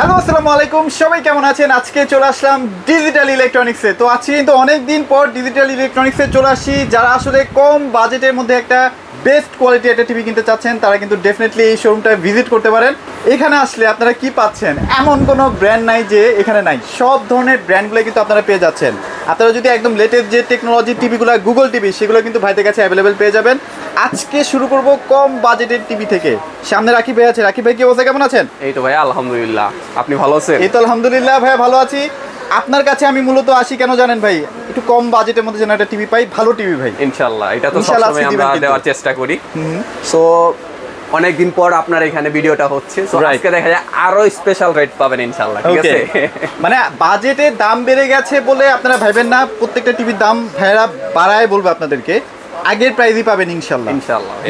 Hello আসসালামু আলাইকুম, সবাই কেমন আছেন? আজকে চলে আসলাম ডিজিটাল ইলেকট্রনিক্সে। তো আজকে কিন্তু অনেকদিন পর ডিজিটাল ইলেকট্রনিক্সে চলে আসি। যারা আসলে কম বাজেটের মধ্যে একটা বেস্ট কোয়ালিটি একটা টিভি কিনতে চাচ্ছেন তারা কিন্তু ডেফিনেটলি এই শোরুমটা ভিজিট করতে পারেন। এখানে আসলে আপনারা কি পাচ্ছেন, এমন কোনো ব্র্যান্ড নাই যে এখানে নাই। সব ধরনের ব্র্যান্ডগুলো কিন্তু আপনারা পেয়ে যাচ্ছেন। আপনারা যদি একদম লেটেস্ট যে টেকনোলজি টিভিগুলো, গুগল টিভি, সেগুলো কিন্তু ভাইদের কাছে অ্যাভেলেবেল পেয়ে যাবেন। আজকে শুরু করব কম বাজেটের টিভি থেকে। সামনে রাকিব ভাই আছে। রাকিব ভাই কি অবস্থা, কেমন আছেন? এই তো ভাই আলহামদুলিল্লাহ, আপনি ভালো আছেন? এই তো আলহামদুলিল্লাহ ভাইয়া, ভালো আছি। আপনার কাছে আমি মূলত আসি কেন জানেন ভাই? একটু কম বাজেটের মধ্যে যেন একটা টিভি পাই, ভালো টিভি ভাই। ইনশাআল্লাহ, এটা তো সবসময় আমরা দেওয়ার চেষ্টা করি। সো অনেকদিন পর আপনার এখানে ভিডিওটা হচ্ছে, সো আজকে দেখা যায় আরো স্পেশাল রেট পাবেন ইনশাআল্লাহ, ঠিক আছে? মানে বাজেটের দাম বেড়ে গেছে বলে আপনারা ভাবেন না, প্রত্যেকটা টিভির দাম ভাইরা বাড়ায় বলবে আপনাদেরকে, আগের প্রাইসই পাবেন ইনশাআল্লাহ।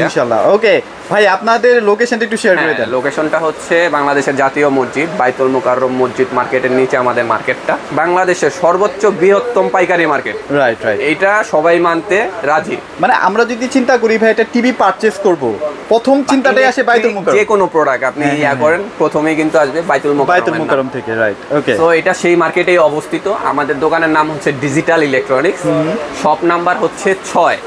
ইনশাআল্লাহ। ওকে ভাই, আপনাদের লোকেশনটা একটু শেয়ার করে দেন। লোকেশনটা হচ্ছে বাংলাদেশের জাতীয় মসজিদ, বাইতুল মুকাররম মসজিদ মার্কেটের নিচে আমাদের মার্কেটটা। বাংলাদেশের সর্বোচ্চ বৃহত্তম পাইকারি মার্কেট। রাইট। এটা সবাই মানতে রাজি। মানে আমরা যদি চিন্তা করি ভাই একটা টিভি পারচেজ করব, প্রথম চিন্তাটাই আসে বাইতুল মুকাররম। যে কোনো প্রোডাক্ট আপনি করেন, প্রথমেই কিন্তু আসবে বাইতুল মুকাররম থেকে। রাইট, ওকে। তো এটা সেই মার্কেটেই অবস্থিত। আমাদের দোকানের নাম হচ্ছে ডিজিটাল ইলেকট্রনিক্স। শপ নাম্বার হচ্ছে 6,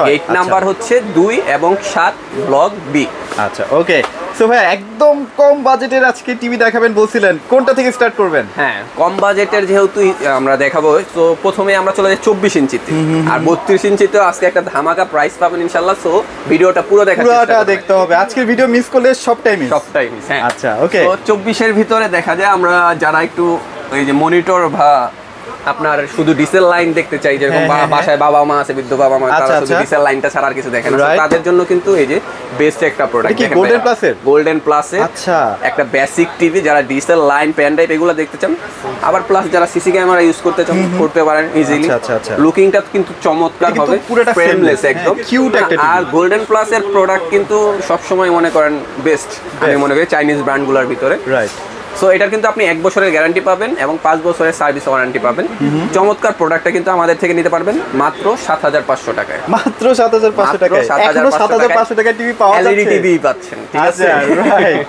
গেট নাম্বার হচ্ছে 2 এবং 7, ব্লক বি। আচ্ছা, ওকে। সো ভাই একদম কম বাজেটের আজকে টিভি দেখাবেন বলছিলেন, কোনটা থেকে স্টার্ট করবেন? হ্যাঁ, কম বাজেটের যেহেতু আমরা দেখাবো, তো প্রথমে আমরা চলে যাই 24 ইঞ্চিতে। আর 32 ইঞ্চিতে আজকে একটা ধামাকা প্রাইস পাবেন ইনশাআল্লাহ। সো ভিডিওটা পুরো দেখতে হবে। আজকের ভিডিও মিস করলে সবটাই মিস। হ্যাঁ, আচ্ছা, ওকে। তো 24 এর ভিতরে দেখা যায় আমরা যারা একটু ওই যে মনিটর বা আপনার শুধু ডিসেল লাইন দেখতে চাই, যেরকম বাসায় বাবা মা আছে, বৃদ্ধ বাবা মা, তারা শুধু ডিসেল লাইনটা ছাড়া আর কিছু দেখে না, তাদের জন্য কিন্তু এই যে বেস্ট একটা প্রোডাক্ট। কি গোল্ডেন প্লাসের আচ্ছা একটা বেসিক টিভি, যারা ডিসেল লাইন পেন ড্রাইভ এগুলো দেখতে চান, আবার প্লাস যারা সিসি ক্যামেরা ইউজ করতে চান করতে পারেন ইজিলি। লুকিংটা কিন্তু চমৎকার হবে, পুরোটা ফ্রেমলেস একদম কিউট একটা টিভি। আর গোল্ডেন প্লাসের প্রোডাক্ট কিন্তু সব সময় মনে করেন বেস্ট, আমি মনে করি চাইনিজ ব্র্যান্ডগুলোর ভিতরে। রাইট। সো এটার কিন্তু আপনি 1 বছরের গ্যারান্টি পাবেন এবং 5 বছরের সার্ভিস ওয়ারেন্টি পাবেন। চমৎকার প্রোডাক্টটা কিন্তু আমাদের থেকে নিতে পারবেন মাত্র 7500 টাকায়। মাত্র 7500 টাকায়। এখনো 7500 টাকায় টিভি পাওয়া যাচ্ছে। এলইডি টিভি পাচ্ছেন, ঠিক আছে? রাইট।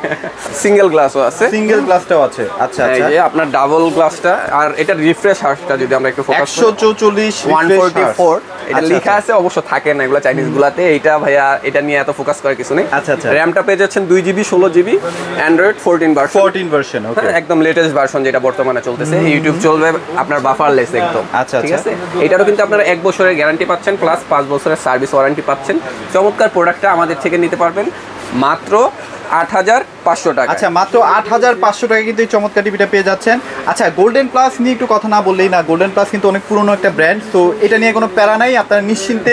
সিঙ্গেল গ্লাসও আছে। সিঙ্গেল গ্লাসটাও আছে। আচ্ছা আচ্ছা। এই যে আপনার ডাবল গ্লাসটা, আর এটার রিফ্রেশ হার্টটা যদি আমরা একটু ফোকাস করি, 144 144 এটা লেখা আছে, অবশ্য থাকে না এগুলো চাইনিজ গুলাতে। এইটা ভাইয়া এটা নিয়ে এত ফোকাস করে কিছু নেই। আচ্ছা আচ্ছা। র‍্যামটা পেয়ে যাচ্ছেন 2GB 16GB, অ্যান্ড্রয়েড 14 ভার্সন, ওকে, একদম লেটেস্ট ভার্সন যেটা বর্তমানে চলতেছে। ইউটিউব চলবে আপনার বাফারলেস একদম। আচ্ছা, ঠিক আছে। এটারও কিন্তু আপনারা 1 বছরের গ্যারান্টি পাচ্ছেন প্লাস 5 বছরের সার্ভিস ওয়ারেন্টি পাচ্ছেন। চমৎকার প্রোডাক্টটা আমাদের থেকে নিতে পারবেন মাত্র 8500 টাকা। আচ্ছা, মাত্র 8500 টাকা কিন্তু এই চমৎকার টিভিটা পেয়ে যাচ্ছেন। আচ্ছা, গোল্ডেন প্লাস নিয়ে একটু কথা না বললেই না। গোল্ডেন প্লাস কিন্তু অনেক পুরনো একটা ব্র্যান্ড, তো এটা নিয়ে কোনো প্যারা নাই, আপনারা নিশ্চিন্তে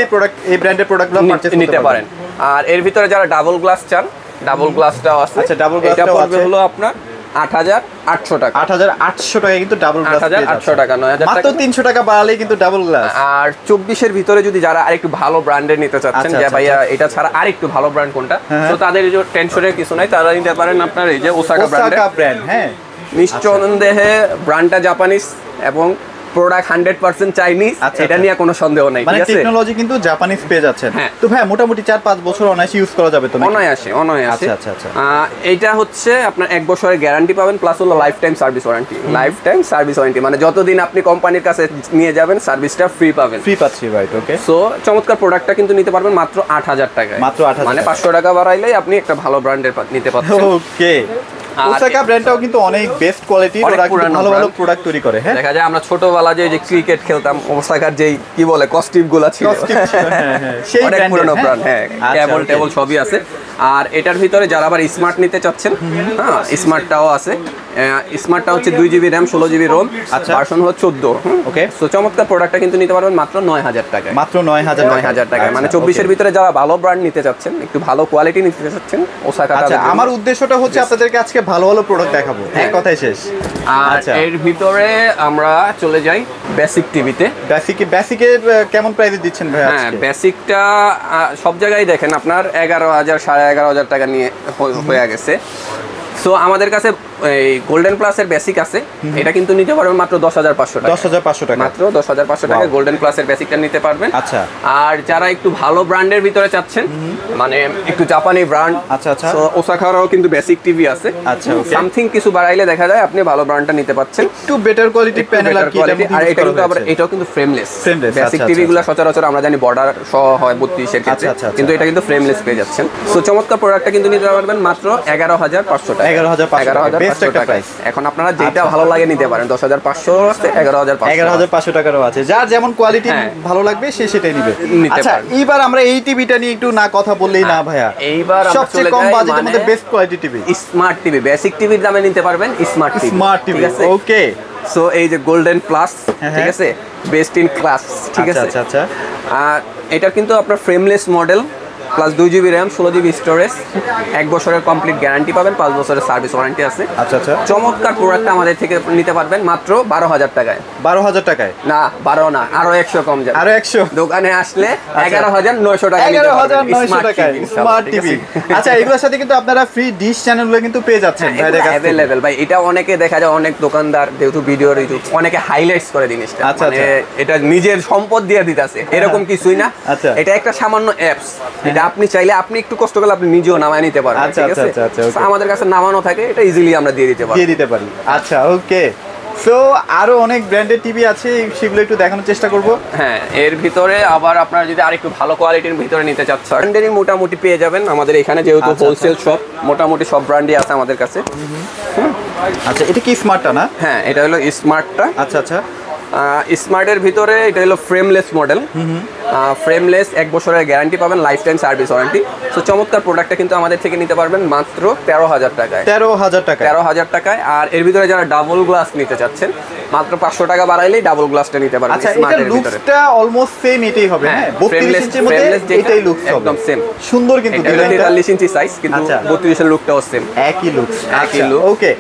এই ব্র্যান্ডের প্রোডাক্টগুলো পারচেজ নিতে পারেন। আর এর ভিতরে যারা ডাবল গ্লাস চান, ডাবল গ্লাসটাও আছে। আচ্ছা, ডাবল গ্লাসটাও আছে। হলো আপনার 8800 টাকা। 8800 টাকা কিন্তু ডাবল গ্লাস। 8800 টাকা, 9000 টাকা, মাত্র 300 টাকা বাড়ালেই কিন্তু ডাবল গ্লাস। আর 24 এর ভিতরে যদি যারা আরেকটু ভালো ব্র্যান্ডের নিতে চাচ্ছেন, যে ভাইয়া এটা ছাড়া আরেকটু ভালো ব্র্যান্ড কোনটা, তো তাদের যে টেনশনের কিছু নাই, তারা নিতে পারেন আপনার এই যে ওসাকা ব্র্যান্ড। হ্যাঁ, নিঃসন্দেহে ব্র্যান্ডটা জাপানিজ এবং প্রোডাক্ট 100% চাইনিজ, এটা নিয়ে কোনো সন্দেহ নাই। ঠিক আছে, টেকনোলজি কিন্তু জাপানিজ পেয়ে যাচ্ছেন। তো ভাই মোটামুটি 4-5 বছর অনায়াসে ইউজ করা যাবে তো? অনায়াসে। আচ্ছা আচ্ছা আচ্ছা। এইটা হচ্ছে আপনার 1 বছরের গ্যারান্টি পাবেন প্লাস হলো life time service warranty. Life time service warranty মানে যতদিন আপনি কোম্পানির কাছে নিয়ে যাবেন সার্ভিসটা ফ্রি পাবেন। ফ্রি পাচ্ছি, রাইট, ওকে। সো চমৎকার প্রোডাক্টটা কিন্তু নিতে পারবেন মাত্র 8000 টাকায়। মাত্র 8000, মানে 500 টাকা বাড়াইলেই আপনি একটা ভালো ব্র্যান্ডের নিতে পাচ্ছেন। ওকে। ওসাকা ব্র্যান্ডটাও কিন্তু অনেক বেস্ট কোয়ালিটির, ওরা ভালো ভালো প্রোডাক্ট তৈরি করে। হ্যাঁ, দেখা যায় আমরা ছোটবেলা যে ক্রিকেট খেলতাম, ওসাকার যেই কি বলে কস্টিউমগুলো ছিল, সেই অনেক পুরনো ব্র্যান্ড। হ্যাঁ, কেবল টেবল সবই আছে। আর এটার ভিতরে যারা আবার স্মার্ট নিতে চাচ্ছেন, হ্যাঁ স্মার্টটাও আছে। স্মার্টটা হচ্ছে 2GB RAM 16GB ROM, version হলো 14। ওকে। সো চমৎকার প্রোডাক্টটা কিন্তু নিতে পারবেন মাত্র 9000 টাকায়। মাত্র 9000 টাকায়। মানে 24 এর ভিতরে যারা ভালো ব্র্যান্ড নিতে চাচ্ছেন, একটু ভালো কোয়ালিটি নিতে চাচ্ছেন, ওসাকা। আচ্ছা, আমার উদ্দেশ্যটা হচ্ছে আপনাদেরকে আজকে ভালো ভালো প্রোডাক্ট দেখাবো, এক কথাই শেষ। আর এর ভিতরে আমরা চলে যাই বেসিক টিভিতে। বেসিকের কেমন প্রাইসে দিচ্ছেন ভাই আজকে? হ্যাঁ, বেসিকটা সব জায়গায় দেখেন আপনার 11000 11,500 টাকা নিয়ে হয়ে গেছে। সো আমাদের কাছে এই গোল্ডেন প্লাসের বেসিক আছে, এটা কিন্তু নিতে পারবেন মাত্র 10,500 টাকা। 10,500 টাকা, মাত্র 10,500 টাকা গোল্ডেন প্লাসের বেসিকটা নিতে পারবেন। আচ্ছা, আর যারা একটু ভালো ব্র্যান্ডের ভিতরে চাচ্ছেন, মানে একটু জাপানি ব্র্যান্ড, আচ্ছা আচ্ছা, সো ওসাকারও কিন্তু বেসিক টিভি আছে। আচ্ছা, সামথিং কিছু বাড়াইলে দেখা যায় আপনি ভালো ব্র্যান্ডটা নিতে পাচ্ছেন, একটু বেটার কোয়ালিটি প্যানেল আর কি। আর এটা কিন্তু আবার এটাও কিন্তু ফ্রেমলেস। বেসিক টিভিগুলো সচরাচর আমরা জানি বর্ডার সহ হয় 32 এর ক্ষেত্রে, কিন্তু এটা কিন্তু ফ্রেমলেস পেয়ে যাচ্ছেন। সো চমৎকার প্রোডাক্টটা কিন্তু নিতে পারবেন মাত্র 11,500 টাকা। 11,500 টাকা। এখন আপনারা যেটা ভালো লাগে নিতে পারেন। 10,500 আছে, 11,500 টাকারও আছে। যার যেমন কোয়ালিটি ভালো লাগবে সে সেটাই নিবে। আচ্ছা, এইবার আমরা এই টিভিটা নিয়ে একটু না কথা বললেই না ভাইয়া। এইবার সবচেয়ে কম বাজেটের মধ্যে best quality TV, smart TV. Basic টিভির দামে নিতে পারবেন স্মার্ট টিভি। স্মার্ট টিভি, ওকে। সো এই যে গোল্ডেন প্লাস, ঠিক আছে, বেস্ট ইন ক্লাস, ঠিক আছে। আচ্ছা আচ্ছা, আর এটা কিন্তু আপনার frameless model, plus 2 GB RAM, 16 GB storage, 1 বছরের কমপ্লিট গ্যারান্টি পাবেন, 5 বছরের সার্ভিস ওয়ারেন্টি আছে। আচ্ছা আচ্ছা, চমৎকার প্রোডাক্টটা আমাদের থেকে নিতে পারবেন মাত্র 12,000 টাকায়। 12,000 টাকায়? না 12 না, আরো 100 কম যাবে, আরো 100। দোকানে আসলে 11,900 টাকা, 11,900 টাকায় স্মার্ট টিভি। আচ্ছা, এগুলোর সাথে কিন্তু আপনারা ফ্রি ডিশ চ্যানেলগুলো কিন্তু পেয়ে যাচ্ছেন ভাইদের কাছে अवेलेबल। ভাই এটা অনেকে দেখা যায়, অনেক দোকানদার যেহেতু ভিডিও রিভিউ অনেকে হাইলাইটস করে জিনিসটা, মানে এটা নিজের সম্পদ দিয়ে দিতেছে, এরকম কিছুই না। এটা একটা সামান্য অ্যাপস, এটা আপনি চাইলে আপনি একটু কষ্ট করলে আপনি নিজেও নামায় নিতে পারেন, ঠিক আছে। আমাদের কাছে নামানো থাকে, এটা ইজিলি আমরা দিয়ে দিতে পারি। আচ্ছা, ওকে। সো আরো অনেক ব্র্যান্ডের টিভি আছে, সেগুলো একটু দেখানোর চেষ্টা করব। হ্যাঁ, এর ভিতরে আবার আপনারা যদি আরেকটু ভালো কোয়ালিটির ভিতরে নিতে চাচ্ছেন, ব্র্যান্ডেরই মোটামুটি পেয়ে যাবেন আমাদের এখানে, যেহেতু হোলসেল শপ, মোটামুটি সব ব্র্যান্ডই আছে আমাদের কাছে। আচ্ছা, এটা কি স্মার্টটা না? হ্যাঁ, এটা হলো স্মার্টটা। আচ্ছা আচ্ছা, স্মার্টের ভিতরে এটা হলো ফ্রেমলেস মডেল, ফ্রেমলেস, 1 বছরের গ্যারান্টি পাবেন, life time service warranty. So চমৎকার প্রোডাক্টটা কিন্তু আমাদের থেকে নিতে পারবেন মাত্র 13,000 টাকায়। 13,000 টাকা, 13,000 টাকায়। আর এর ভিতরে যারা ডাবল গ্লাস নিতে চাচ্ছেন, মাত্র 500 টাকা বাড়াইলেই ডাবল গ্লাসটা নিতে পারবেন। আচ্ছা, এটা লুকসটা অলমোস্ট সেম এটাই হবে, হ্যাঁ? 32 ইঞ্চির মধ্যে এটাই লুকস হবে, একদম সেম। সুন্দর কিন্তু 43 ইঞ্চি সাইজ, কিন্তু 32 এর লুকটাও সেম, একই লুকস, একই লুক, ওকে।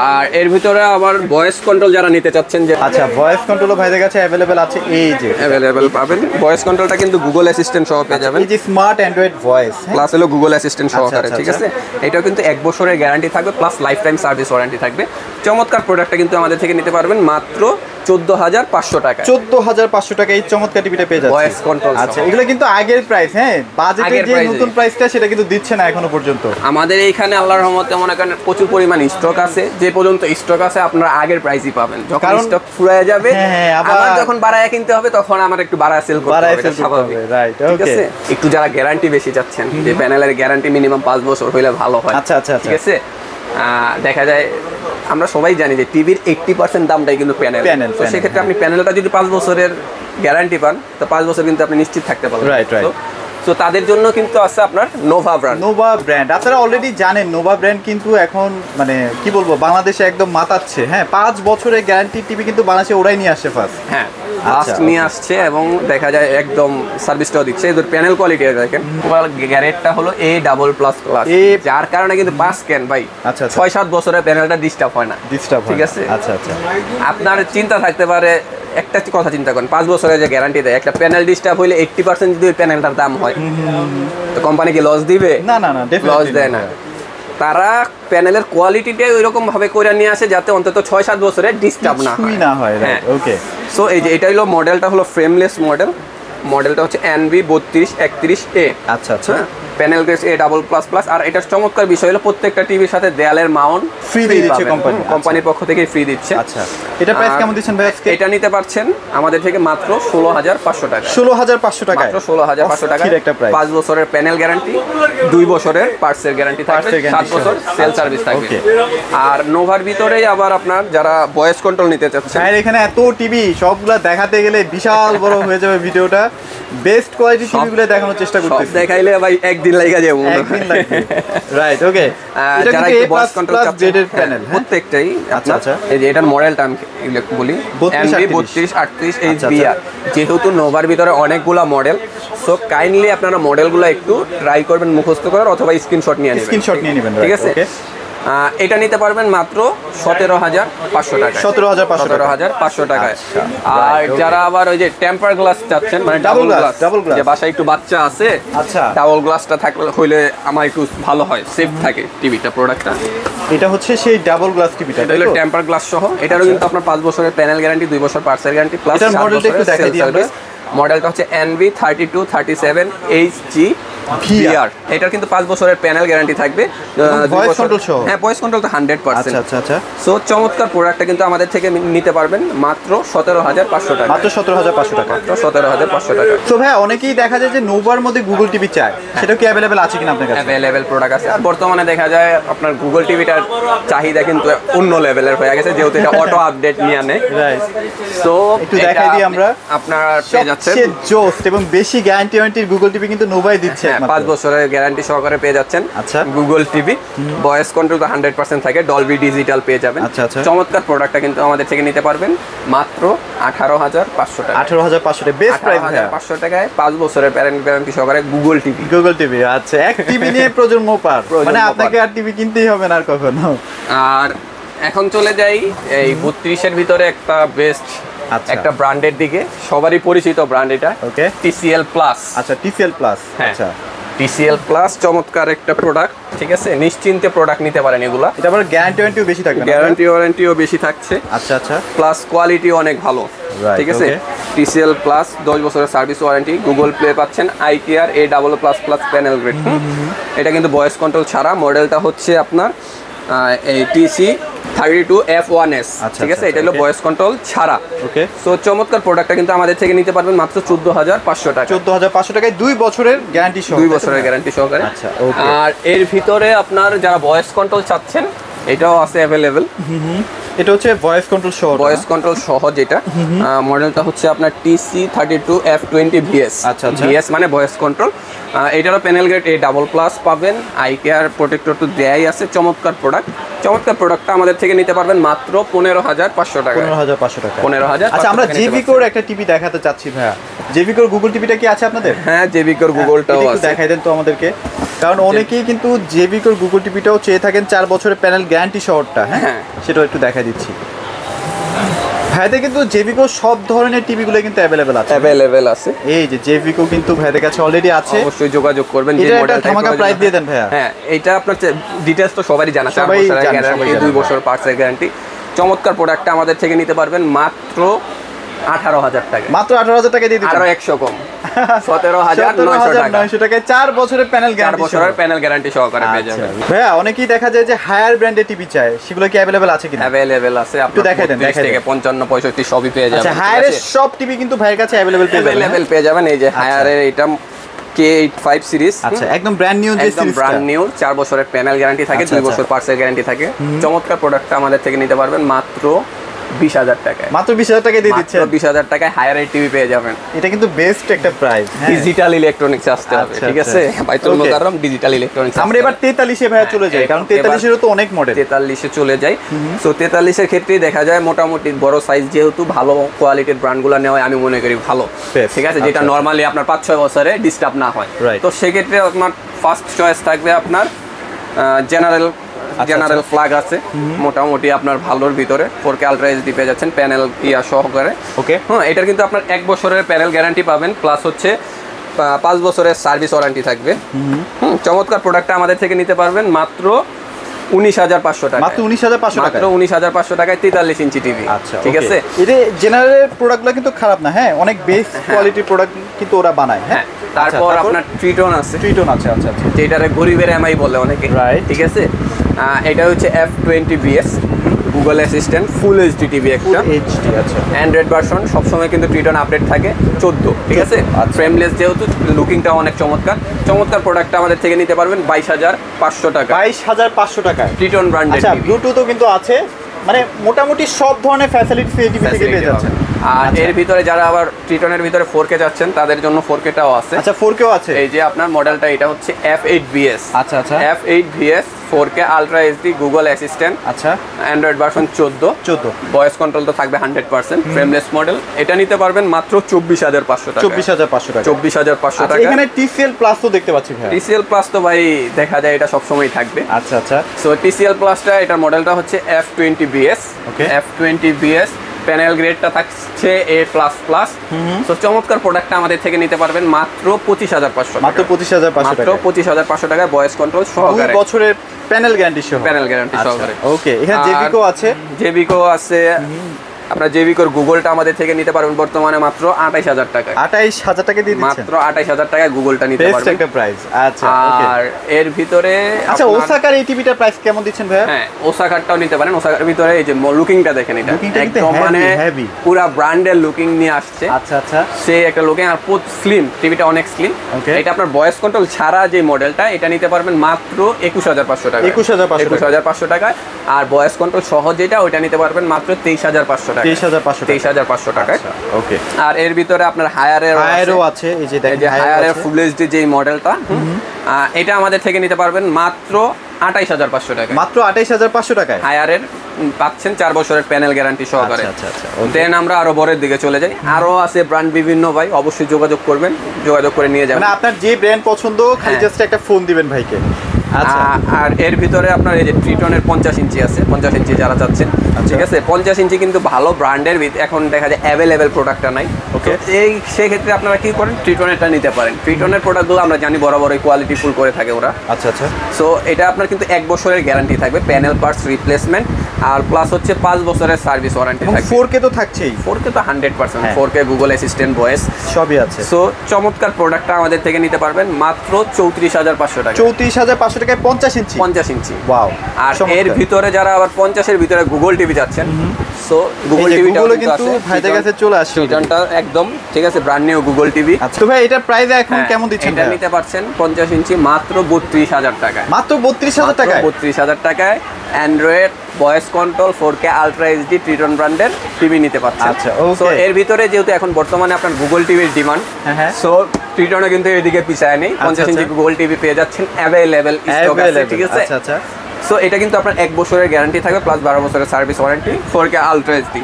আর এর ভিতরে আবার ভয়েস কন্ট্রোল যারা নিতে চাচ্ছেন, যে আচ্ছা, ভয়েস কন্ট্রোলও ভাইদের কাছে अवेलेबल আছে, এই যে अवेलेबल পাবেন। ভয়েস কন্ট্রোলটা কিন্তু গুগল অ্যাসিস্ট্যান্ট সহ পেয়ে যাবেন, এই যে স্মার্ট অ্যান্ড্রয়েড ভয়েস, প্লাস হলো গুগল অ্যাসিস্ট্যান্ট সহকারে, ঠিক আছে। এটাও কিন্তু 1 বছরের গ্যারান্টি থাকবে, plus life time service warranty থাকবে। চমৎকার প্রোডাক্টটা কিন্তু আমাদের থেকে নিতে পারবেন মাত্র 14,500 টাকা। 14,500 টাকা এই চমৎকার টিভিটা পেয়ে যাচ্ছে, ভয়েস কন্ট্রোল। আচ্ছা, এগুলো কিন্তু আগের প্রাইস, হ্যাঁ? বাজেটের যে নতুন প্রাইসটা সেটা কিন্তু দিচ্ছে না এখনো পর্যন্ত। আমাদের এইখানে আল্লাহর রহমতে মনে করেন প্রচুর পরিমাণ স্টক আছে, যে পর্যন্ত স্টক আছে আপনারা আগের প্রাইসই পাবেন। যখন স্টক ফুরায় যাবে, আবার যখন বাড়ায় কিনতে হবে, তখন আমার একটু বাড়ায় সেল করতে হবে, এটা স্বাভাবিক, রাইট? ঠিক আছে। একটু যারা গ্যারান্টি বেশি চাচ্ছেন, যে প্যানেলের গ্যারান্টি মিনিমাম 5 বছর হইলে ভালো হয়, আচ্ছা আচ্ছা, ঠিক আছে। দেখা যায় আমরা সবাই জানি যে টিভির 80% দামটাই কিন্তু প্যানেল, তো সেক্ষেত্রে আপনি প্যানেলটা যদি 5 বছরের গ্যারান্টি পান, তো 5 বছর কিন্তু আপনি নিশ্চিত থাকতে পারবেন, রাইট রাইট। তো তাদের জন্য কিন্তু আছে আপনার নোভা ব্র্যান্ড। নোভা ব্র্যান্ড আপনারা অলরেডি জানেন, নোভা ব্র্যান্ড কিন্তু এখন মানে কি বলবো, বাংলাদেশে একদম মাতাচ্ছে, হ্যাঁ? 5 বছরের গ্যারান্টি টিভি কিন্তু বাংলাদেশে ওরাই নিয়ে আসে ফার্স্ট, হ্যাঁ, লাস্ট নিয়ে আসছে, এবং দেখা যায় একদম সার্ভিসটাও দিচ্ছে। এদের প্যানেল কোয়ালিটি দেখেন, গ্যারেটটা হলো A++ ক্লাস, যার কারণে কিন্তু 5 স্ক্যান ভাই, আচ্ছা 6-7 বছরের প্যানেলটা ডিস্টার্ব হয় না, ঠিক আছে। আচ্ছা আচ্ছা, আপনার চিন্তা থাকতে পারে, একটা কথা চিন্তা করেন, 5 বছরের যে গ্যারান্টি দেয়, একটা প্যানেল ডিস্টার্ব হইলে 80% যদি ওই প্যানেলটার দাম হয়, তো কোম্পানি কি লস দিবে? না না না, লস দেয় না। তারা প্যানেলের কোয়ালিটিটাই ওইরকম ভাবে করে নিয়ে আসে যাতে অন্তত 6-7 বছরে ডিস্টার্ব না হয়। হ্যাঁ, ওকে। সো এই যে এটা হলো মডেলটা, হলো ফ্রেমলেস মডেলটা হচ্ছে NB3231A। আচ্ছা আচ্ছা, প্যানেল গ্রেস A++। আর এটার চমৎকার বিষয় হলো প্রত্যেকটা টিভির সাথে দেয়ালের মাউন্ট ফ্রি দিচ্ছে কোম্পানির পক্ষ থেকে, ফ্রি দিচ্ছে। আচ্ছা, এটা প্রাইস কেমন দিচ্ছেন ভাই আজকে? এটা নিতে পারছেন আমাদের থেকে মাত্র 16,500 টাকা। 16,500 টাকা, মাত্র 16,500 টাকা। 5 বছরের প্যানেল গ্যারান্টি, 2 বছরের পার্টসের গ্যারান্টি থাকবে, 7 বছর সেল সার্ভিস থাকবে। আর নোভার ভিতরেই আবার আপনার যারা ভয়েস কন্ট্রোল নিতে চাচ্ছেন, আর এখানে এত টিভি সবগুলা দেখাতে গেলে বিশাল বড় হয়ে যাবে ভিডিওটা। বেস্ট কোয়ালিটি টিভিগুলো দেখানোর চেষ্টা করতেছি, সব দেখাইলে ভাই একদিন লাগা যাবে, একদিন লাগবে, রাইট? ওকে, যারা একটু ভয়েস কন্ট্রোল চাচ্ছেন, প্যানেল প্রত্যেকটাই। আচ্ছা আচ্ছা, এই যে এটার মডেলটা আমি বলি, NB3238 HBR। যেহেতু নোভার ভিতরে অনেকগুলা মডেল, সো কাইন্ডলি আপনারা মডেলগুলো একটু ট্রাই করবেন মুখস্থ করার, অথবা স্ক্রিনশট নিয়ে নেবেন, ঠিক আছে। এটা নিতে পারবেন মাত্র 17,500 টাকা। 17,500 টাকায়। আর যারা আবার ওই যে টেম্পার গ্লাস চাচ্ছেন, মানে ডাবল গ্লাস, যে বাসায় একটু বাচ্চা আছে, আচ্ছা, ডাবল গ্লাসটা থাকলে হইলে আমার একটু ভালো হয়, সেফ থাকে টিভিটা, প্রোডাক্টটা। এটা হচ্ছে সেই ডাবল গ্লাস টিভিটা, এটা হলো টেম্পার গ্লাস সহ। এটারও কিন্তু আপনার 5 বছরের প্যানেল গ্যারান্টি, 2 বছর পার্টসের গ্যারান্টি, প্লাস মডেলটা একটু দেখাই দিই আমরা। মডেলটা হচ্ছে NV3237 HG VR। এটার কিন্তু 5 বছরের প্যানেল গ্যারান্টি থাকবে, ভয়েস কন্ট্রোল সহ। হ্যাঁ, ভয়েস কন্ট্রোল তো 100%। আচ্ছা আচ্ছা। সো চমৎকার প্রোডাক্টটা কিন্তু আমাদের থেকে নিতে পারবেন মাত্র 17,500 টাকা। মাত্র 17,500 টাকা। মাত্র 17,500 টাকা। তো ভাই অনেকেই দেখা যায় যে নোভার মধ্যে গুগল টিভি চায়, সেটা কি अवेलेबल আছে কিনা আপনার কাছে? अवेलेबल প্রোডাক্ট আছে। আর বর্তমানে দেখা যায় আপনার গুগল টিভিটার চাহিদা কিন্তু অন্য লেভেলের হয়ে গেছে, যেহেতু এটা অটো আপডেট নিয়ে আনে। সো একটু দেখাই দিই আমরা। আপনার পেয়ে যাচ্ছেন সবচেয়ে জোস এবং বেশি গ্যারান্টি ওয়ারেন্টির গুগল টিভি কিন্তু নোভাই দিচ্ছে। 5 বছরের গ্যারান্টি সহকারে পেয়ে যাচ্ছেন। আচ্ছা, গুগল টিভি ভয়েস কন্ট্রোল তো 100% থাকে, ডলবি ডিজিটাল পেয়ে যাবেন। আচ্ছা আচ্ছা। চমৎকার প্রোডাক্টটা কিন্তু আমাদের থেকে নিতে পারবেন মাত্র 18,500 টাকা। 18,500 টাকা বেস্ট প্রাইস। 18,500 টাকায় 5 বছরের প্যারেন্ট গ্যারান্টি সহকারে গুগল টিভি। গুগল টিভি, আচ্ছা, এক টিভি নিয়ে প্রজন্ম পার, মানে আপনাকে আর টিভি কিনতেই হবে না আর কখনো। আর এখন চলে যাই এই 32 এর ভিতরে একটা বেস্ট একটা ব্র্যান্ডের দিকে, সবারই পরিচিত ব্র্যান্ড এটা। ওকে, TCL প্লাস। আচ্ছা, TCL প্লাস। আচ্ছা, TCL প্লাস চমৎকার একটা প্রোডাক্ট, ঠিক আছে, নিশ্চিন্তে প্রোডাক্ট নিতে পারেন এগুলা। এটা আবার গ্যারান্টি ওয়ারেন্টিও বেশি থাকবে, গ্যারান্টি ওয়ারেন্টিও বেশি থাকছে। আচ্ছা আচ্ছা, প্লাস কোয়ালিটি অনেক ভালো, ঠিক আছে। TCL প্লাস 10 বছরের সার্ভিস ওয়ারেন্টি, গুগল প্লে পাচ্ছেন, IKR A+++ প্যানেল গ্রেড। এটা কিন্তু ভয়েস কন্ট্রোল ছাড়া। মডেলটা হচ্ছে আপনার এই TC32F1S, ঠিক আছে। এটা হলো ভয়েস কন্ট্রোল ছাড়া। ওকে, সো চমৎকার প্রোডাক্টটা কিন্তু আমাদের থেকে নিতে পারবেন মাত্র 14,500 টাকা। 14,500 টাকায় 2 বছরের গ্যারান্টি সহ, 2 বছরের গ্যারান্টি সহকারে। আচ্ছা, ওকে। আর এর ভিতরে আপনার যারা ভয়েস কন্ট্রোল চাচ্ছেন, এটাও আছে अवेलेबल। এটা হচ্ছে ভয়েস কন্ট্রোল সহ, ভয়েস কন্ট্রোল সহ যেটা। মডেলটা হচ্ছে আপনার TC32F20VS। আচ্ছা আচ্ছা, VS মানে ভয়েস কন্ট্রোল। এটারও প্যানেল গ্রেড A++ পাবেন, IKR প্রোটেক্টর তো দেয়াই আছে। চমৎকার প্রোডাক্ট। চমৎকার প্রোডাক্টটা আমাদের থেকে নিতে পারবেন মাত্র 15,500 টাকা। 15,500 টাকা। 15,000। আচ্ছা, আমরা জেভিকোর একটা টিভি দেখাতে চাচ্ছি ভাইয়া। জেভিকোর গুগল টিভিটা কি আছে আপনাদের? হ্যাঁ, জেভিকোর গুগলটাও আছে। একটু দেখাই দেন তো আমাদেরকে, কারণ অনেকেই কিন্তু জেভিকোর গুগল টিভিটাও চেয়ে থাকেন 4 বছরের প্যানেল গ্যারান্টি সহটা। হ্যাঁ, সেটাও একটু দেখাই দিচ্ছি। ভাইদের কিন্তু জেভিকো সব ধরনের টিভিগুলো কিন্তু अवेलेबल আছে। এই যে জেভিকো কিন্তু ভাইদের কাছে অলরেডি আছে, অবশ্যই যোগাযোগ করবেন। যে মডেলটা ধামাকা প্রাইস দিয়ে দেন ভাইয়া। হ্যাঁ, এটা আপনার ডিটেইলস তো সবারই জানা, 4 বছরের গ্যারান্টি, 2 বছর পার্টসের গ্যারান্টি। চমৎকার প্রোডাক্টটা আমাদের থেকে নিতে পারবেন মাত্র 18,000 টাকা। মাত্র 18,000 টাকা দিয়ে দিচ্ছি, আরো 100 কম, 17,900 টাকায় 4 বছরের প্যানেল গ্যারান্টি, 4 বছরের প্যানেল গ্যারান্টি সহকারে পেয়ে যাবেন। ভাইয়া অনেকেই দেখা যায় যে হায়ার ব্র্যান্ডের টিভি চায়, সেগুলো কি अवेलेबल আছে কিনা? अवेलेबल আছে। আপনি দেখাই দেন, 30 থেকে 55 65 সবই পেয়ে যাবেন। আচ্ছা, হায়ারের সব টিভি কিন্তু ভাইয়ের কাছে अवेलेबल পেয়ে যাবেন। এই যে হায়ারের এটা K85 সিরিজ। আচ্ছা, একদম ব্র্যান্ড নিউ, যে সিরিজটা ব্র্যান্ড নিউ, 4 বছরের প্যানেল গ্যারান্টি থাকে, 2 বছর পার্টসের গ্যারান্টি থাকে। চমৎকার প্রোডাক্টটা আমাদের থেকে নিতে পারবেন মাত্র 20,000 টাকায়। মাত্র 20,000 টাকায় দিয়ে দিচ্ছেন। 20,000 টাকায় হায়ার টিভি পেয়ে যাবেন। এটা কিন্তু বেস্ট একটা প্রাইস। ডিজিটাল ইলেকট্রনিক্স আসতে হবে, ঠিক আছে। বাইতুল মুকাররম ডিজিটাল ইলেকট্রনিক্স। আমরা এবার 43 এ ভাইয়া চলে যাই, কারণ 43 এরও তো অনেক মডেল। 43 এ চলে যাই। সো 43 এর ক্ষেত্রেই দেখা যায় মোটামুটি বড় সাইজ, যেহেতু ভালো কোয়ালিটির ব্র্যান্ডগুলো নেওয়া আমি মনে করি ভালো, ঠিক আছে, যেটা নরমালি আপনার 5-6 বছরে ডিস্টার্ব না হয়। তো সেক্ষেত্রে আপনার ফার্স্ট চয়েস থাকবে আপনার জেনারেল ফ্ল্যাগ আছে, মোটামুটি আপনার ভালোর ভিতরে 4K আলট্রা এইচডি পেয়ে যাচ্ছেন, প্যানেল সহকারে। ওকে, হ্যাঁ, এটার কিন্তু আপনার 1 বছরের প্যানেল গ্যারান্টি পাবেন, প্লাস হচ্ছে 5 বছরের সার্ভিস ওয়ারেন্টি থাকবে। চমৎকার প্রোডাক্টটা আমাদের থেকে নিতে পারবেন মাত্র 19,500 টাকা। মাত্র 19,500 টাকা। মাত্র 19,500 টাকায় 43 ইঞ্চি টিভি। আচ্ছা, ঠিক আছে। এই জেনারেল প্রোডাক্টগুলো কিন্তু খারাপ না, হ্যাঁ, অনেক বেস্ট কোয়ালিটির প্রোডাক্ট কিন্তু ওরা বানায়। হ্যাঁ, তারপর আপনার ট্রিটন আছে। আচ্ছা আচ্ছা, যেটারে গরিবের এমআই বলে অনেকে, ঠিক আছে। এটা হচ্ছে F20VS Google assistant full HD TV, একটা এইচডি। আচ্ছা, অ্যান্ড্রয়েড ভার্সন, সবসময় কিন্তু ট্রিটন আপডেট থাকে 14, ঠিক আছে। ফ্রেমলেস, যেহেতু লুকিংটা অনেক চমৎকার প্রোডাক্টটা আমাদের থেকে নিতে পারবেন 22,500 টাকা। 22,500 টাকায় ট্রিটন ব্র্যান্ডের। আচ্ছা, ব্লুটুথও কিন্তু আছে, মানে মোটামুটি সব ধরনের ফ্যাসিলিটি এই টিভি থেকে পেয়ে যাচ্ছেন। আর এর ভিতরে যারা আবার ট্রিটনের ভিতরে 4K যাচ্ছেন, তাদের জন্য 4Kটাও আছে। আচ্ছা, 4Kও আছে। এই যে আপনার মডেলটা, এটা হচ্ছে F8VS। আচ্ছা আচ্ছা, F8VS 4K ultra HD Google assistant. আচ্ছা, অ্যান্ড্রয়েড ভার্সন 14। ভয়েস কন্ট্রোল তো থাকবে 100%, ফ্রেমলেস মডেল। এটা নিতে পারবেন মাত্র 24,500 টাকা। 24,500 টাকা। 24,500 টাকা। এখানে TCL প্লাস তো দেখতে পাচ্ছি ভাই। TCL প্লাস তো ভাই দেখা যায় এটা সব সময় থাকবে। আচ্ছা আচ্ছা। সো TCL প্লাসটা এটার মডেলটা হচ্ছে F20BS। F20BS প্যানেল গ্রেডটা থাকছে A++। তো চমৎকার প্রোডাক্টটা আমাদের থেকে নিতে পারবেন মাত্র 25,500 টাকা। মাত্র 25,500 টাকা। মাত্র 25,500 টাকায় ভয়েস কন্ট্রোল সহকারে। 2 বছরের প্যানেল গ্যারান্টি সহ। প্যানেল গ্যারান্টি সহকারে। ওকে, এখানে জেবিকো আছে। জেবিকো আছে। আপনার জেবিকোর গুগলটা আমাদের থেকে নিতে পারবেন বর্তমানে মাত্র 28,000 টাকায়। 28,000 টাকা দিয়ে দিচ্ছেন? মাত্র 28,000 টাকায় গুগলটা নিতে পারবেন। বেস্ট একটা প্রাইস। আচ্ছা, ওকে। আর এর ভিতরে আচ্ছা, ওসাকার এই টিভিটার প্রাইস কেমন দিচ্ছেন ভাইয়া? হ্যাঁ, ওসাকারটাও নিতে পারেন। ওসাকার ভিতরে এই যে লুকিংটা দেখেন, এটা একদম মানে পুরো ব্র্যান্ডের লুকিং নিয়ে আসছে। আচ্ছা আচ্ছা। সেই একটা লুকিং আর পুরো স্লিম, টিভিটা অনেক স্লিম। এটা আপনার ভয়েস কন্ট্রোল ছাড়া যে মডেলটা, এটা নিতে পারবেন মাত্র 21,500 টাকা। 21,500 টাকায়। আর ভয়েস কন্ট্রোল সহ যেটা, ওইটা নিতে পারবেন মাত্র 23,500 টাকা। 23,500 টাকায়। ওকে। আর এর ভিতরে আপনার হায়ারেরও আছে। এই যে দেখেন, হায়ারের ফুল এইচডি যে মডেলটা, এটা আমাদের থেকে নিতে পারবেন মাত্র 28,500 টাকা। মাত্র 28,500 টাকায় হায়ারের পাচ্ছেন 4 বছরের প্যানেল গ্যারান্টি সহকারে। আচ্ছা আচ্ছা। দেন আমরা আরো বড়ের দিকে চলে যাই। আরো আছে ব্র্যান্ড বিভিন্ন ভাই, অবশ্যই যোগাযোগ করবেন, যোগাযোগ করে নিয়ে যাবেন। মানে আপনার যে ব্র্যান্ড পছন্দ, খালি জাস্ট একটা ফোন দিবেন ভাইকে। আর এর ভিতরে আপনার এই যে ট্রিটনের 50 ইঞ্চি আছে, 50 ইঞ্চি যারা চাচ্ছেন, ঠিক আছে। 50 ইঞ্চি কিন্তু ভালো ব্র্যান্ডের এখন দেখা যায় অ্যাভেলেবেল প্রোডাক্টটা নাই। ওকে, এই সেক্ষেত্রে আপনারা কি করেন, ট্রিটনেরটা নিতে পারেন। ট্রিটনের প্রোডাক্টগুলো আমরা জানি বরাবরই কোয়ালিটি ফুল করে থাকে ওরা। আচ্ছা আচ্ছা। সো এটা আপনার কিন্তু 1 বছরের গ্যারান্টি থাকবে, প্যানেল পার্টস রিপ্লেসমেন্ট, আর প্লাস হচ্ছে 5 বছরের সার্ভিস ওয়ারেন্টি থাকবে। 4K তো থাকছেই। 4K তো 100%, 4K গুগল অ্যাসিস্ট্যান্ট ভয়েস সবই আছে। সো চমৎকার প্রোডাক্টটা আমাদের থেকে নিতে পারবেন মাত্র 34,500 টাকা। 34,500 টাকায় 50 ইঞ্চি। 50 ইঞ্চি। ওয়াও। আর এর ভিতরে যারা আবার 50 এর ভিতরে গুগল টিভি যাচ্ছেন, সো গুগল টিভিটাও কিন্তু ভাইদের কাছে চলে আসছে। এটা একদম ঠিক আছে, ব্র্যান্ড নিউ গুগল টিভি। আচ্ছা তো ভাই, এটা প্রাইস এখন কেমন দিচ্ছেন? এটা নিতে পারছেন 50 ইঞ্চি মাত্র 32,000 টাকায়। মাত্র 32,000 টাকায়? 32,000 টাকায় Android voice control 4K ultra HD Triton ব্র্যান্ডের টিভি নিতে পারছেন। আচ্ছা, সো এর ভিতরে যেহেতু এখন বর্তমানে আপনার গুগল টিভির ডিমান্ড, সো ট্রিটনে কিন্তু এদিকে পিছায় নেই। 50 ইঞ্চি গুগল টিভি পেয়ে যাচ্ছেন অ্যাভেলেবেল স্টক আছে, ঠিক আছে। আচ্ছা আচ্ছা। সো এটা কিন্তু আপনার 1 বছরের গ্যারান্টি থাকবে প্লাস 12 বছরের service warranty, 4K ultra HD.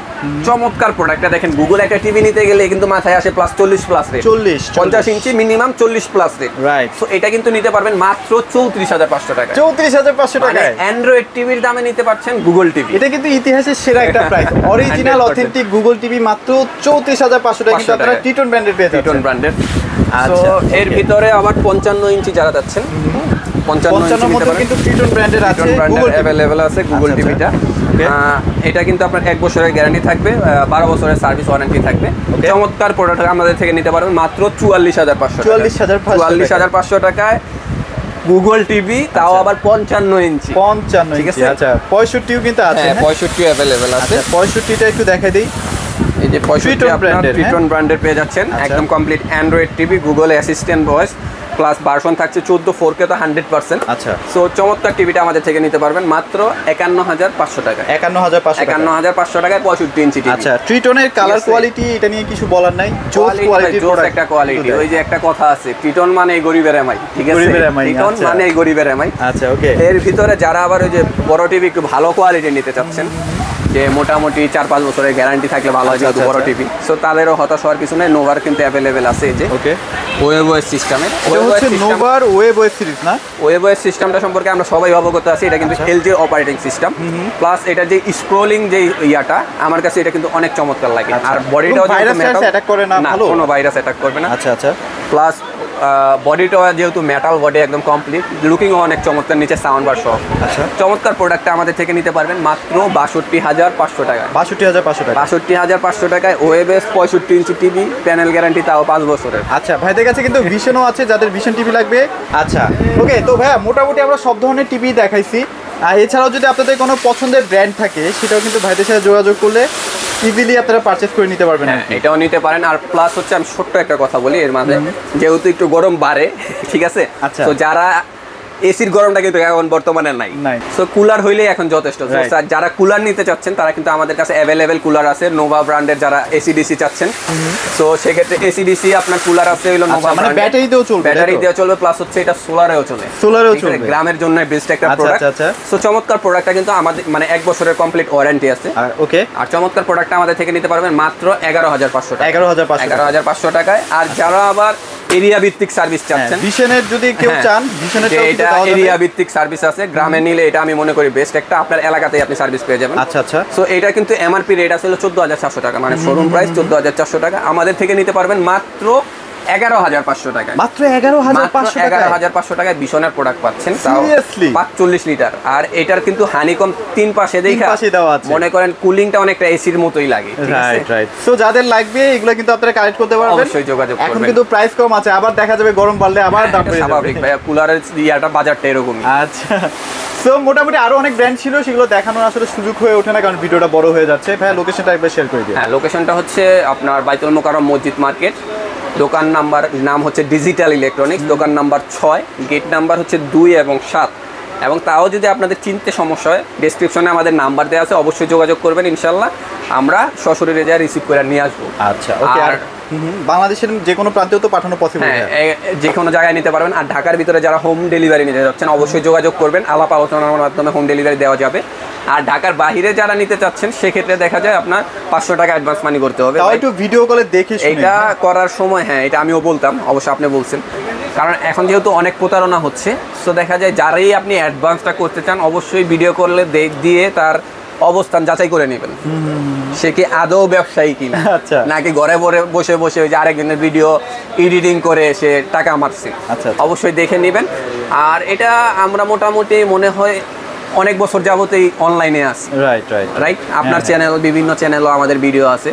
চমৎকার প্রোডাক্টটা দেখেন, গুগল একটা টিভি নিতে গেলে কিন্তু মাথায় আসে plus 40 plus rate. 50 inch minimum 40 plus rate, right. So এটা কিন্তু নিতে পারবেন মাত্র 34,500 টাকা। 34,500 টাকায় অ্যান্ড্রয়েড টিভির দামে নিতে পারছেন গুগল টিভি। এটা কিন্তু ইতিহাসের সেরা একটা price. Original authentic Google TV মাত্র 34,500 টাকা কিন্তু আপনারা ট্রিটন ব্র্যান্ডের পেয়ে যাচ্ছেন। ট্রিটন ব্র্যান্ডের। আচ্ছা, এর ভিতরে আবার 55 ইঞ্চি যারা যাচ্ছেন, 55 মধ্যে কিন্তু ট্রিটন ব্র্যান্ডের আছে, গুগল অ্যাভেলেবল আছে গুগল টিভিটা। এটা কিন্তু আপনার 1 বছরের গ্যারান্টি থাকবে, 12 বছরের সার্ভিস ওয়ারেন্টি থাকবে। চমৎকার প্রোডাক্ট আমাদের থেকে নিতে পারবেন মাত্র 44,500 টাকা। 44,500 টাকায় গুগল টিভি, তাও আবার 55 ইঞ্চি। 55 ইঞ্চি। আচ্ছা, 65ও কিন্তু আছে। হ্যাঁ, 65 अवेलेबल আছে। 65টা একটু দেখাই দেই। এই যে 65 আপনারা ট্রিটন ব্র্যান্ডের পেয়ে যাচ্ছেন, একদম complete Android TV, Google assistant voice, plus version থাকছে 14, 4K তো 100%। আচ্ছা, সো চমৎকার টিভিটা আমাদের থেকে নিতে পারবেন মাত্র 51,500 টাকা। 51,500 টাকায় 65 ইঞ্চি টিভি। আচ্ছা, ট্রিটনের কালার কোয়ালিটি এটা নিয়ে কিছু বলার নাই, জোস কোয়ালিটির প্রোডাক্ট, একটা কোয়ালিটি। ওই যে একটা কথা আছে, ট্রিটন মানে গরিবের এমআই, ঠিক আছে। ট্রিটন মানে গরিবের এমআই। আচ্ছা, ওকে। এর ভিতরে যারা আবার ওই যে বড় টিভি একটু ভালো কোয়ালিটি নিতে চাচ্ছেন, যে মোটামুটি 4-5 বছরের গ্যারান্টি থাকলে ভালো হয়, যেহেতু বড় টিভি, সো তাদেরও হতাশ হওয়ার কিছু নেই। নোভার কিন্তু অ্যাভেলেবেল আছে, এই যে ওকে ওয়েব ওএস সিস্টেমে। নোভার ওয়েব ওএস সিরিজ না? ওয়েব ওএস সিস্টেমটা সম্পর্কে আমরা সবাই অবগত আছি। এটা কিন্তু এলজি অপারেটিং সিস্টেম, প্লাস এটা যে স্ক্রোলিং যে ইয়াটা, আমার কাছে এটা কিন্তু অনেক চমৎকার লাগে। আর বডিটাও ভাইরাস অ্যাটাক করে না, ভালো, কোনো ভাইরাস অ্যাটাক করবে না। আচ্ছা আচ্ছা। প্লাস বডিটা যেহেতু মেটাল বডি, একদম কমপ্লিট, লুকিংও অনেক চমৎকার, নিচে সাউন্ড বার সহ। আচ্ছা, চমৎকার প্রোডাক্টটা আমাদের থেকে নিতে পারবেন মাত্র 62,500 টাকা। 62,500 টাকা। 62,500 টাকায় webOS 65 inch TV, panel guarantee, তাও 5 বছরের। আচ্ছা, ভাইদের কাছে কিন্তু ভিশনও আছে, যাদের ভিশন টিভি লাগবে। আচ্ছা, ওকে। তো ভাইয়া মোটামুটি আমরা সব ধরনের টিভি দেখাইছি। আর এছাড়াও যদি আপনাদের কোনো পছন্দের ব্র্যান্ড থাকে, সেটাও কিন্তু ভাইদের সাথে যোগাযোগ করলে ইজিলি আপনারা পারচেজ করে নিতে পারবেন। এটাও নিতে পারেন। আর প্লাস হচ্ছে আমি ছোট্ট একটা কথা বলি এর মাঝে, যেহেতু একটু গরম বাড়ে, ঠিক আছে, তো যারা এসির গরমটা কিন্তু এখন বর্তমানে নাই। সো কুলার হইলেই এখন যথেষ্ট। যারা কুলার নিতে চাচ্ছেন তারা কিন্তু আমাদের কাছে অ্যাভেলেবেল কুলার আছে, নোভা ব্র্যান্ডের যারা এসিডিসি চাচ্ছেন। সো সেক্ষেত্রে এসিডিসি আপনার কুলার আছে হলো নোভা ব্র্যান্ড, ব্যাটারি দিয়েও চলবে, প্লাস হচ্ছে এটা সোলারেও চলে। গ্রামের জন্য বেস্ট একটা প্রোডাক্ট। সো চমৎকার প্রোডাক্টটা কিন্তু আমাদের মানে 1 বছরের কমপ্লিট ওয়ারেন্টি আছে। ওকে, আর চমৎকার প্রোডাক্টটা আমাদের থেকে নিতে পারবেন মাত্র 11,500 টাকা। 11,500 টাকায়। আর যারা আবার এরিয়া ভিত্তিক সার্ভিস চাচ্ছেন, ভিশনের যদি কেউ চান, ভিশনের এটা এরিয়া ভিত্তিক সার্ভিস আছে, গ্রামে নিলে এটা আমি মনে করি বেস্ট একটা, আপনার এলাকাতেই আপনি সার্ভিস পেয়ে যাবেন। আচ্ছা আচ্ছা। সো এটা কিন্তু এমআরপি রেট আছে 14,400 টাকা, মানে শোরুম প্রাইস 14,400 টাকা। আমাদের থেকে নিতে পারবেন মাত্র 11,500 টাকা। মাত্র 11,500 টাকায় বিশনের প্রোডাক্ট পাচ্ছেন, তাও 45 লিটার। আর এটার কিন্তু হানিকম 3 পাশে দেখা মনে করেন কুলিংটা অনেকটা এসির মতোই লাগে। Right right. সো যাদের লাগবে এগুলো কিন্তু আপনারা কালেক্ট করতে পারবেন, অবশ্যই যোগাযোগ করবেন। এখন কিন্তু প্রাইস কম আছে, আবার দেখা যাবে গরম বাড়লে আবার দাম বেড়ে যাবে। স্বাভাবিক ভাই, কুলারের ইয়াটা বাজারটা এরকমই। আচ্ছা। সো মোটামুটি আরো অনেক ব্র্যান্ড ছিল, সেগুলো দেখানোর আসলে সুযোগ হয়ে ওঠে না কারণ ভিডিওটা বড় হয়ে যাচ্ছে। ভাই লোকেশনটা একবার শেয়ার করে দিন। হ্যাঁ, লোকেশনটা হচ্ছে আপনার বাইতুল মোকাররম মসজিদ মার্কেট, দোকান নাম হচ্ছে ডিজিটাল ইলেকট্রনিক্স, দোকান নাম্বার 6, গেট নাম্বার হচ্ছে 2 এবং 7। এবং তাও যদি আপনাদের চিনতে সমস্যা হয়, ডেসক্রিপশনে আমাদের নাম্বার দেওয়া আছে, অবশ্যই যোগাযোগ করবেন, ইনশাল্লাহ আমরা সশরীরে যা রিসিভ করে নিয়ে আসবো। আচ্ছা, ওকে। আর বাংলাদেশের যে কোনো প্রান্তেও তো পাঠানো পসিবল? হ্যাঁ, যে কোনো জায়গায় নিতে পারবেন। আর ঢাকার ভিতরে যারা হোম ডেলিভারি নিতে যাচ্ছেন অবশ্যই যোগাযোগ করবেন, আলাপ আলোচনার মাধ্যমে হোম ডেলিভারি দেওয়া যাবে। আর ঢাকার বাইরে যারা নিতে চাচ্ছেন সেক্ষেত্রে দেখা যায় আপনার 500 টাকা অ্যাডভান্স মানি করতে হবে। তাও একটু ভিডিও কলে দেখে এটা করার সময়, হ্যাঁ এটা আমিও বলতাম, অবশ্য আপনি বলছেন, কারণ এখন যেহেতু অনেক প্রতারণা হচ্ছে, সো দেখা যায় যারাই আপনি অ্যাডভান্সটা করতে চান অবশ্যই ভিডিও করলে দিয়ে তার অবস্থান যাচাই করে নেবেন, সে কি আদৌ ব্যবসায়ী কিনা, নাকি ঘরে বসে বসে ওই যে আরেকজনের ভিডিও এডিটিং করে সে টাকা মারছে। অবশ্যই দেখে নেবেন। আর এটা আমরা মোটামুটি মনে হয় অনেক বছর যাবতই অনলাইনে আছে। রাইট। আপনার চ্যানেল, বিভিন্ন চ্যানেলও আমাদের ভিডিও আছে।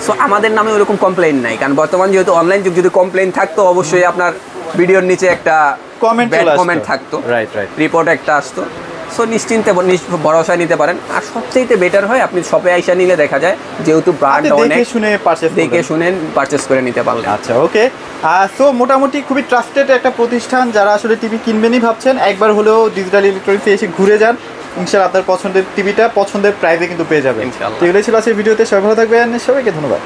সো আমাদের নামে ওরকম কমপ্লেইন নাই, কারণ বর্তমান যেহেতু অনলাইন যুগ, যদি কমপ্লেইন থাকতো অবশ্যই আপনার ভিডিওর নিচে একটা কমেন্ট থাকতো, রিপোর্ট একটা আসতো। সো নিশ্চিন্তে ভরসা নিতে পারেন। আর সবচেয়ে বেটার হয় আপনি শপে আইসা নিলে দেখা যায়, যেহেতু ব্র্যান্ড অনেক দেখে শুনে পারচেস করে নিতে পারলেন। আচ্ছা, ওকে। সো মোটামুটি খুবই ট্রাস্টেড একটা প্রতিষ্ঠান, যারা আসলে টিভি কিনবেনই ভাবছেন একবার হলেও ডিজিটাল ইলেকট্রনিক্সে এসে ঘুরে যান, ইনশাআল্লাহ আপনার পছন্দের টিভিটা পছন্দের প্রাইসে কিন্তু পেয়ে যাবেন। এগুলোই ছিল আজকের ভিডিওতে। সবাই ভালো থাকবেন, সবাইকে ধন্যবাদ।